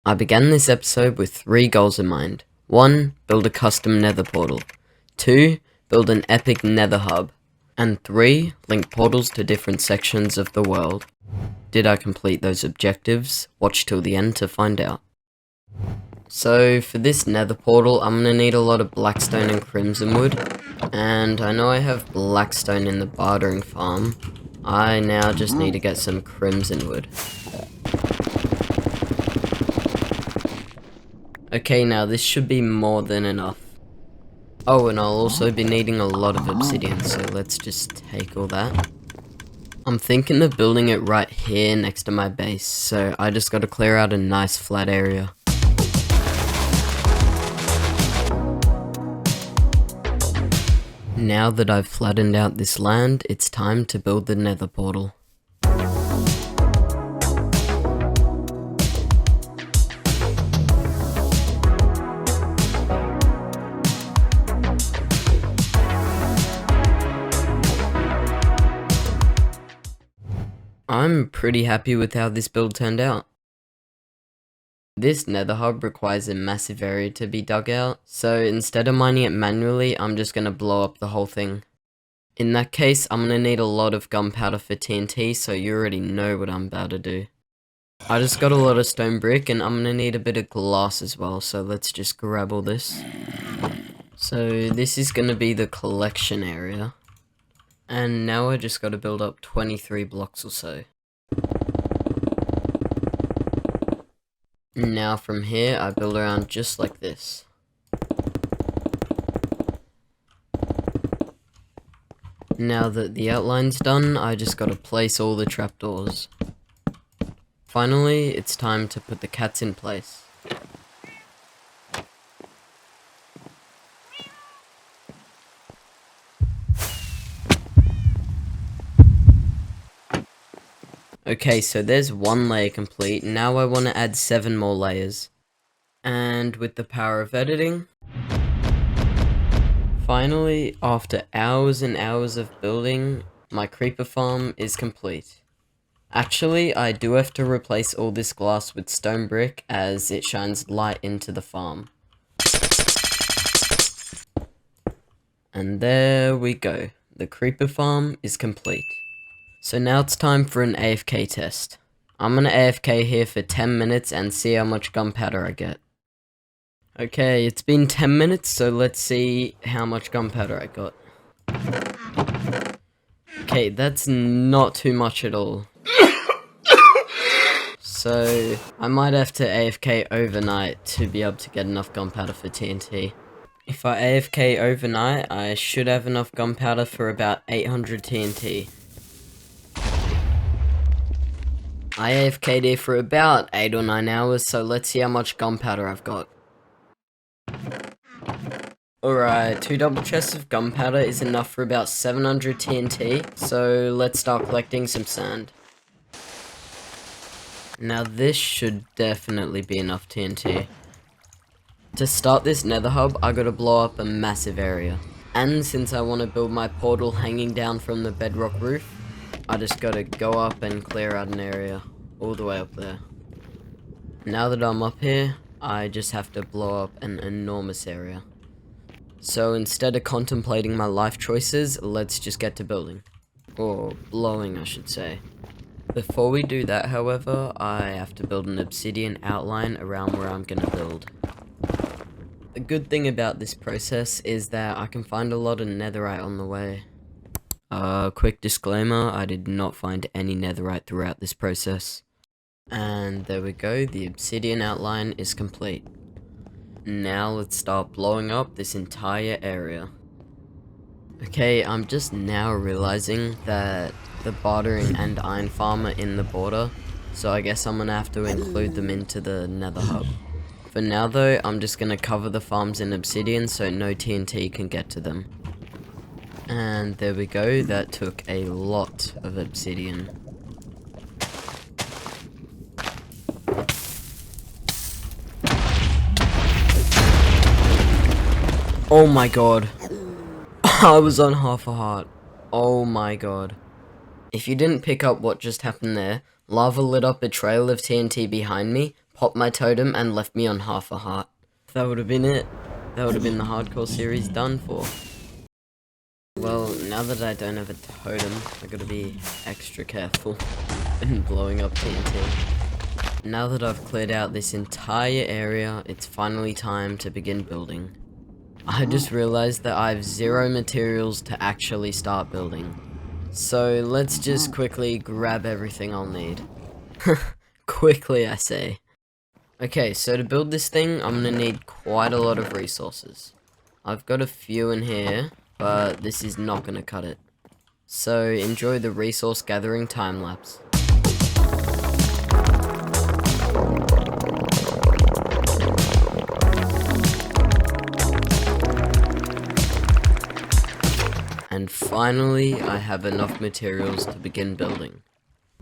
I began this episode with 3 goals in mind. 1. Build a custom nether portal. 2. Build an epic nether hub. And 3. Link portals to different sections of the world. Did I complete those objectives? Watch till the end to find out. So for this nether portal, I'm gonna need a lot of blackstone and crimson wood. And I know I have blackstone in the bartering farm. I now just need to get some crimson wood. Okay, now this should be more than enough. Oh, and I'll also be needing a lot of obsidian, so let's just take all that. I'm thinking of building it right here next to my base, so I just gotta clear out a nice flat area. Now that I've flattened out this land, it's time to build the nether portal. I'm pretty happy with how this build turned out. This nether hub requires a massive area to be dug out, so instead of mining it manually, I'm just gonna blow up the whole thing. In that case, I'm gonna need a lot of gunpowder for TNT, so you already know what I'm about to do. I just got a lot of stone brick, and I'm gonna need a bit of glass as well, so let's just grab all this. So this is gonna be the collection area. And now I just gotta build up 23 blocks or so. Now from here, I build around just like this. Now that the outline's done, I just gotta place all the trapdoors. Finally, it's time to put the cats in place. Okay, so there's 1 layer complete. Now I want to add 7 more layers. And with the power of editing, finally, after hours and hours of building, my creeper farm is complete. Actually, I do have to replace all this glass with stone brick as it shines light into the farm. And there we go. The creeper farm is complete. So now it's time for an AFK test. I'm gonna AFK here for 10 minutes and see how much gunpowder I get. Okay, it's been 10 minutes, so let's see how much gunpowder I got. Okay, that's not too much at all. So, I might have to AFK overnight to be able to get enough gunpowder for TNT. If I AFK overnight, I should have enough gunpowder for about 800 TNT. I AFK'd here for about 8 or 9 hours, so let's see how much gunpowder I've got. Alright, 2 double chests of gunpowder is enough for about 700 TNT, so let's start collecting some sand. Now this should definitely be enough TNT. To start this nether hub, I gotta blow up a massive area. And since I want to build my portal hanging down from the bedrock roof, I just gotta go up and clear out an area, all the way up there. Now that I'm up here, I just have to blow up an enormous area. So instead of contemplating my life choices, let's just get to building. Or blowing, I should say. Before we do that, however, I have to build an obsidian outline around where I'm gonna build. The good thing about this process is that I can find a lot of netherite on the way. Quick disclaimer, I did not find any netherite throughout this process. And there we go, the obsidian outline is complete. Now let's start blowing up this entire area. Okay, I'm just now realizing that the bartering and iron farm are in the border, so I guess I'm gonna have to include them into the nether hub. For now though, I'm just gonna cover the farms in obsidian so no TNT can get to them. And there we go, that took a lot of obsidian. Oh my god. I was on half a heart. Oh my god. If you didn't pick up what just happened there, lava lit up a trail of TNT behind me, popped my totem and left me on half a heart. That would have been it. That would have been the hardcore series done for. Well, now that I don't have a totem, I gotta be extra careful in blowing up TNT. Now that I've cleared out this entire area, it's finally time to begin building. I just realized that I have 0 materials to actually start building. So let's just quickly grab everything I'll need. Quickly, I say. Okay, so to build this thing, I'm gonna need quite a lot of resources. I've got a few in here, but this is not gonna cut it. So enjoy the resource gathering time lapse. And finally, I have enough materials to begin building.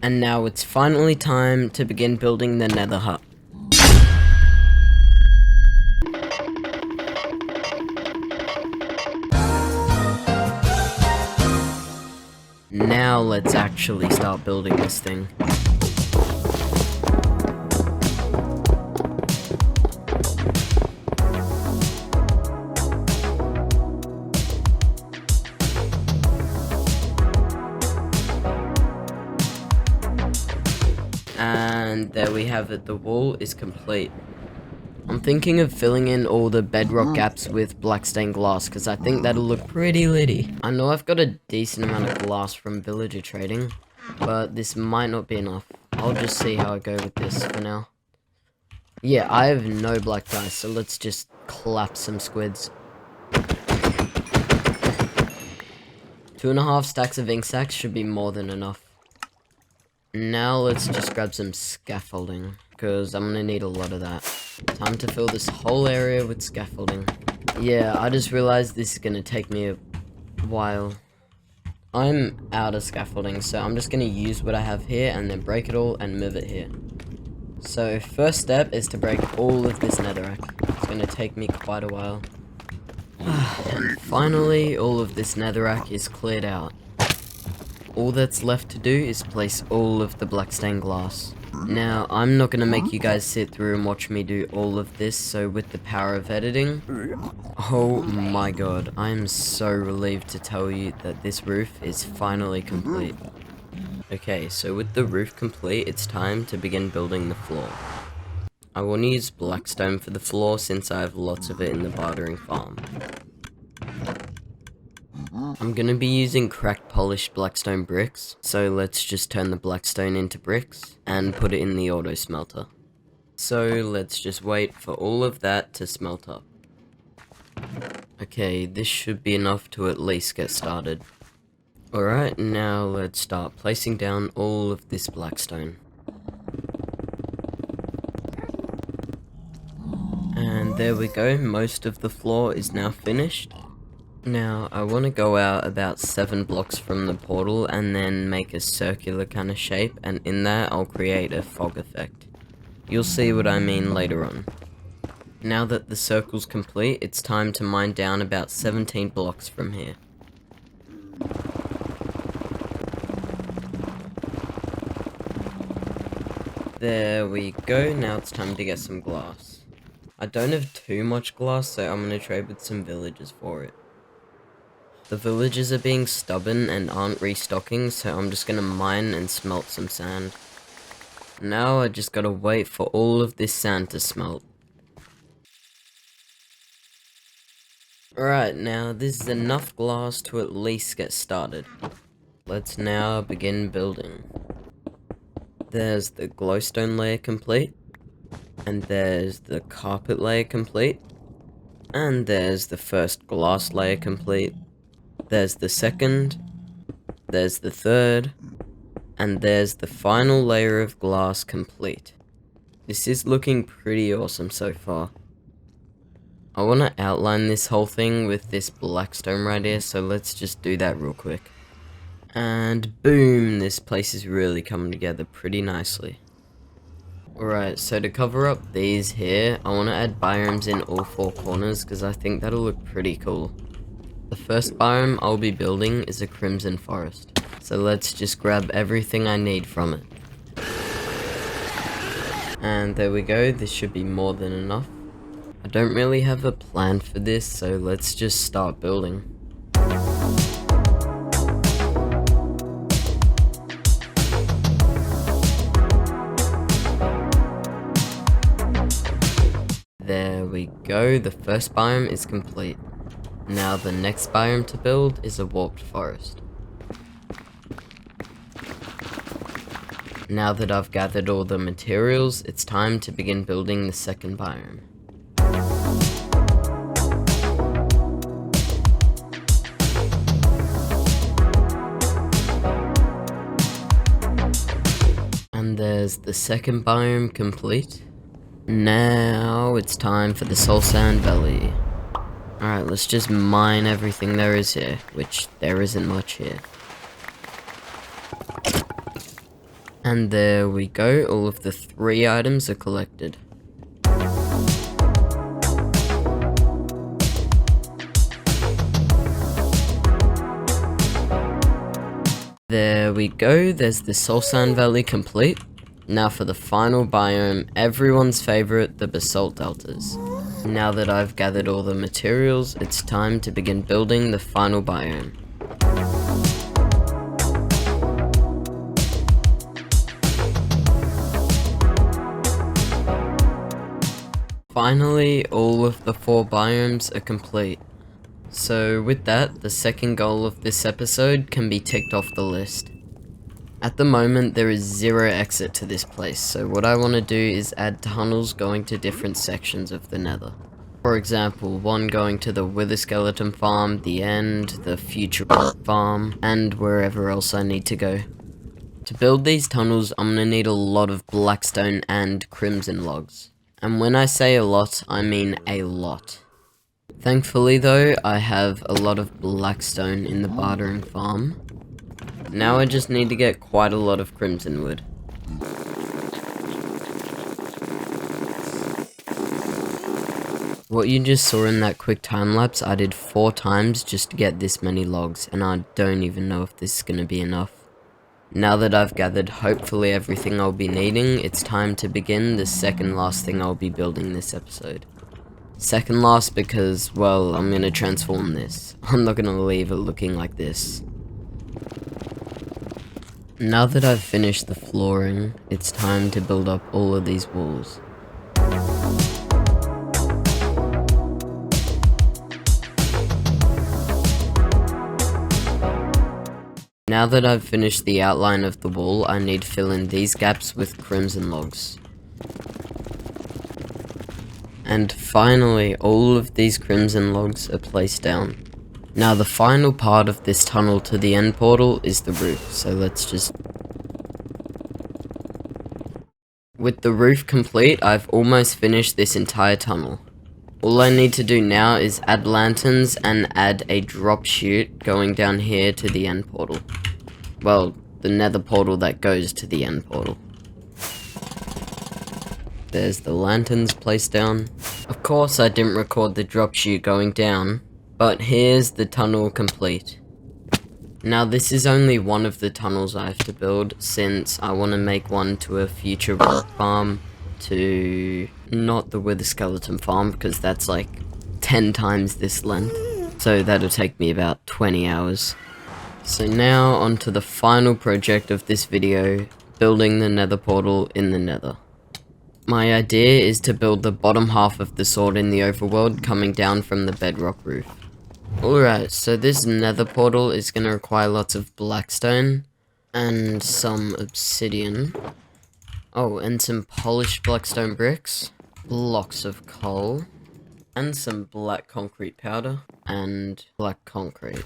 And now it's finally time to begin building the Nether hut. Now let's actually start building this thing. And there we have it, the wall is complete. I'm thinking of filling in all the bedrock gaps with black stained glass because I think that'll look pretty litty. I know I've got a decent amount of glass from villager trading, but this might not be enough. I'll just see how I go with this for now. Yeah, I have no black dice, so let's just clap some squids. 2.5 stacks of ink sacks should be more than enough. Now let's just grab some scaffolding, because I'm gonna need a lot of that. Time to fill this whole area with scaffolding. Yeah, I just realized this is gonna take me a while. I'm out of scaffolding, so I'm just gonna use what I have here and then break it all and move it here. So first step is to break all of this netherrack. It's gonna take me quite a while. And finally, all of this netherrack is cleared out. All that's left to do is place all of the black stained glass. Now, I'm not gonna make you guys sit through and watch me do all of this, so with the power of editing... Oh my god, I am so relieved to tell you that this roof is finally complete. Okay, so with the roof complete, it's time to begin building the floor. I want to use blackstone for the floor since I have lots of it in the bartering farm. I'm gonna be using cracked polished blackstone bricks, so let's just turn the blackstone into bricks and put it in the auto smelter. So let's just wait for all of that to smelt up. Okay, this should be enough to at least get started. Alright, now let's start placing down all of this blackstone. And there we go, most of the floor is now finished. Now, I want to go out about 7 blocks from the portal and then make a circular kind of shape, and in that I'll create a fog effect. You'll see what I mean later on. Now that the circle's complete, it's time to mine down about 17 blocks from here. There we go, now it's time to get some glass. I don't have too much glass, so I'm going to trade with some villagers for it. The villagers are being stubborn and aren't restocking, so I'm just gonna mine and smelt some sand. Now I just gotta wait for all of this sand to smelt. Alright, now this is enough glass to at least get started. Let's now begin building. There's the glowstone layer complete, and there's the carpet layer complete, and there's the first glass layer complete. There's the second, there's the third, and there's the final layer of glass complete. This is looking pretty awesome so far. I want to outline this whole thing with this blackstone right here, so let's just do that real quick. And boom, this place is really coming together pretty nicely. Alright, so to cover up these here, I want to add biomes in all 4 corners because I think that'll look pretty cool. The first biome I'll be building is a crimson forest, so let's just grab everything I need from it. And there we go, this should be more than enough. I don't really have a plan for this, so let's just start building. There we go, the first biome is complete. Now the next biome to build is a warped forest. Now that I've gathered all the materials, it's time to begin building the second biome. And there's the second biome complete. Now it's time for the Soul Sand Valley. Alright, let's just mine everything there is here, which there isn't much here. And there we go, all of the 3 items are collected. There we go, there's the Soul Sand Valley complete. Now for the final biome, everyone's favorite, the Basalt Deltas. Now that I've gathered all the materials, it's time to begin building the final biome. Finally, all of the 4 biomes are complete. So with that, the second goal of this episode can be ticked off the list. At the moment, there is 0 exit to this place, so what I want to do is add tunnels going to different sections of the Nether. For example, one going to the Wither Skeleton farm, the end, the future farm, and wherever else I need to go. To build these tunnels, I'm going to need a lot of blackstone and crimson logs. And when I say a lot, I mean a lot. Thankfully though, I have a lot of blackstone in the bartering farm. Now I just need to get quite a lot of crimson wood. What you just saw in that quick time lapse, I did 4 times just to get this many logs, and I don't even know if this is going to be enough. Now that I've gathered hopefully everything I'll be needing, it's time to begin the second last thing I'll be building this episode. Second last because, well, I'm going to transform this. I'm not going to leave it looking like this. Now that I've finished the flooring, it's time to build up all of these walls. Now that I've finished the outline of the wall, I need to fill in these gaps with crimson logs. And finally, all of these crimson logs are placed down. Now the final part of this tunnel to the end portal is the roof, so let's just... With the roof complete, I've almost finished this entire tunnel. All I need to do now is add lanterns and add a drop chute going down here to the end portal. Well, the nether portal that goes to the end portal. There's the lanterns placed down. Of course I didn't record the drop chute going down, but here's the tunnel complete. Now this is only one of the tunnels I have to build, since I want to make one to a future rock farm, to not the Wither Skeleton farm, because that's like 10 times this length, so that'll take me about 20 hours. So now onto the final project of this video, building the nether portal in the nether. My idea is to build the bottom half of the sword in the overworld coming down from the bedrock roof. Alright, so this nether portal is going to require lots of blackstone and some obsidian. Oh, and some polished blackstone bricks, blocks of coal, and some black concrete powder, and black concrete.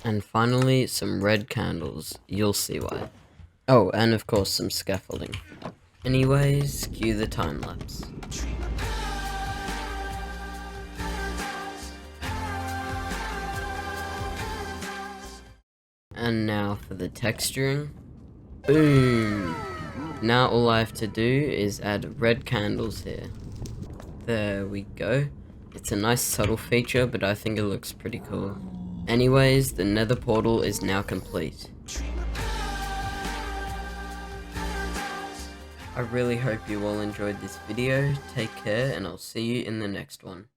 And finally, some red candles. You'll see why. Oh, and of course some scaffolding. Anyways, cue the time lapse. And now for the texturing. Boom! Now all I have to do is add red candles here. There we go. It's a nice subtle feature, but I think it looks pretty cool. Anyways, the nether portal is now complete. I really hope you all enjoyed this video. Take care, and I'll see you in the next one.